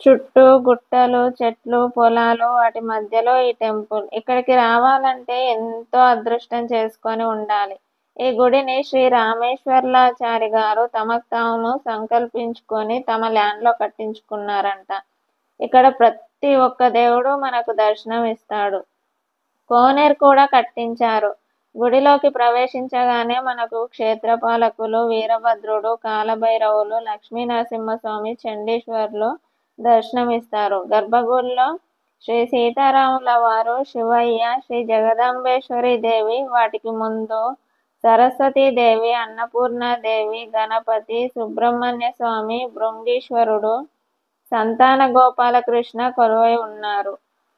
చుట్టూ గుట్టలు, చెట్లు, పొలాలు, వాటి మధ్యలో ఈ టెంపుల్. ఇక్కడికి రావాలంటే ఎంతో అదృష్టం చేసుకొని ఉండాలి. ఈ గుడిని శ్రీ రామేశ్వర్లాచారి గారు తమకు తాము సంకల్పించుకొని తమ ల్యాండ్లో కట్టించుకున్నారంట. ఇక్కడ ప్రతి ఒక్క దేవుడు మనకు దర్శనం ఇస్తాడు. కోనేరు కూడా కట్టించారు. గుడిలోకి ప్రవేశించగానే మనకు క్షేత్రపాలకులు, వీరభద్రుడు, కాలభైరవులు, లక్ష్మీనరసింహస్వామి, చండీశ్వరులు దర్శనమిస్తారు. గర్భగుడిలో శ్రీ సీతారాముల వారు, శివయ్య, శ్రీ జగదాంబేశ్వరి దేవి, వాటికి ముందు సరస్వతీదేవి, అన్నపూర్ణాదేవి, గణపతి, సుబ్రహ్మణ్య స్వామి, భృంగీశ్వరుడు, సంతాన గోపాలకృష్ణ కొలువై ఉన్నారు.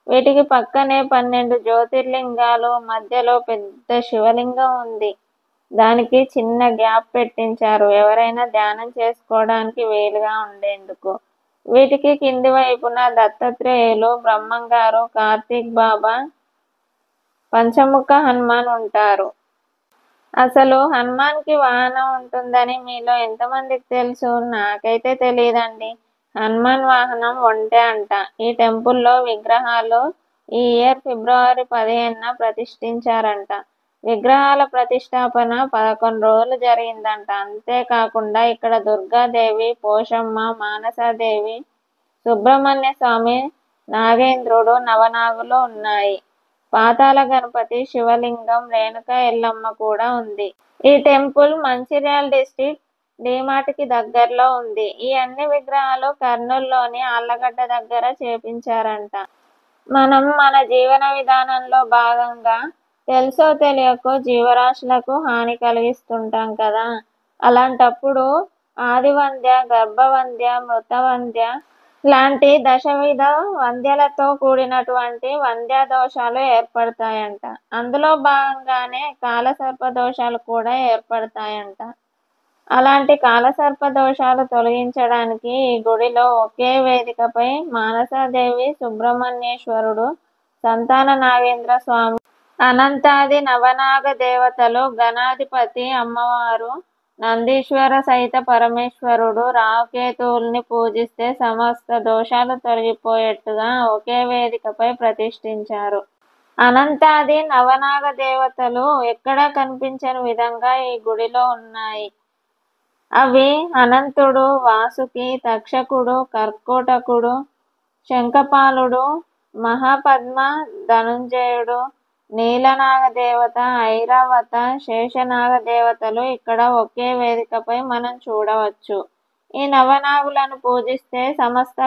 వీటికి పక్కనే 12 జ్యోతిర్లింగాలు, మధ్యలో పెద్ద శివలింగం ఉంది. దానికి చిన్న గ్యాప్ పెట్టించారు, ఎవరైనా ధ్యానం చేసుకోవడానికి వీలుగా ఉండేందుకు. వీటికి కింది వైపున దత్తాత్రేయులు, బ్రహ్మంగారు, కార్తీక్ బాబా, పంచముఖ హనుమాన్ ఉంటారు. అసలు హనుమాన్కి వాహనం ఉంటుందని మీలో ఎంతమందికి తెలుసు? నాకైతే తెలియదండి. హనుమాన్ వాహనం ఒంటె అంట. ఈ టెంపుల్లో విగ్రహాలు ఈ ఇయర్ ఫిబ్రవరి 15న ప్రతిష్ఠించారంట. విగ్రహాల ప్రతిష్టాపన 11 రోజులు జరిగిందంట. అంతేకాకుండా ఇక్కడ దుర్గాదేవి, పోషమ్మ, మానసాదేవి, సుబ్రహ్మణ్య స్వామి, నాగేంద్రుడు, నవనాగులు ఉన్నాయి. పాతాళ గణపతి, శివలింగం, రేణుకా ఎల్లమ్మ కూడా ఉంది. ఈ టెంపుల్ మంచిర్యాల డిస్టిక్ డీమార్ట్కి దగ్గరలో ఉంది. ఈ అన్ని విగ్రహాలు కర్నూలులోని ఆళ్లగడ్డ దగ్గర చేపించారంట. మనం మన జీవన విధానంలో భాగంగా తెలుసో తెలియకో జీవరాశులకు హాని కలిగిస్తుంటాం కదా. అలాంటప్పుడు ఆదివంద్య, గర్భవంద్య, మృతవంద్య లాంటి దశవిధ వంద్యలతో కూడినటువంటి వంద్య దోషాలు ఏర్పడతాయంట. అందులో భాగంగానే కాలసర్ప దోషాలు కూడా ఏర్పడతాయంట. అలాంటి కాలసర్ప దోషాలు తొలగించడానికి ఈ గుడిలో ఒకే వేదికపై మానసాదేవి, సుబ్రహ్మణ్యేశ్వరుడు, సంతాన నాగేంద్ర స్వామి, అనంతాది నవనాగ దేవతలు, గణాధిపతి అమ్మవారు, నందీశ్వర సహిత పరమేశ్వరుడు, రాహుకేతువుల్ని పూజిస్తే సమస్త దోషాలు తొలగిపోయేట్టుగా ఒకే వేదికపై ప్రతిష్ఠించారు. అనంతాది నవనాగ దేవతలు ఎక్కడా కనిపించని విధంగా ఈ గుడిలో ఉన్నాయి. అవి అనంతుడు, వాసుకి, తక్షకుడు, కర్కోటకుడు, శంఖపాలుడు, మహాపద్మ, ధనుంజయుడు, నీలనాగ దేవత, ఐరావత, శేషనాగ దేవతలు ఇక్కడ ఒకే వేదికపై మనం చూడవచ్చు. ఈ నవనాగులను పూజిస్తే సమస్త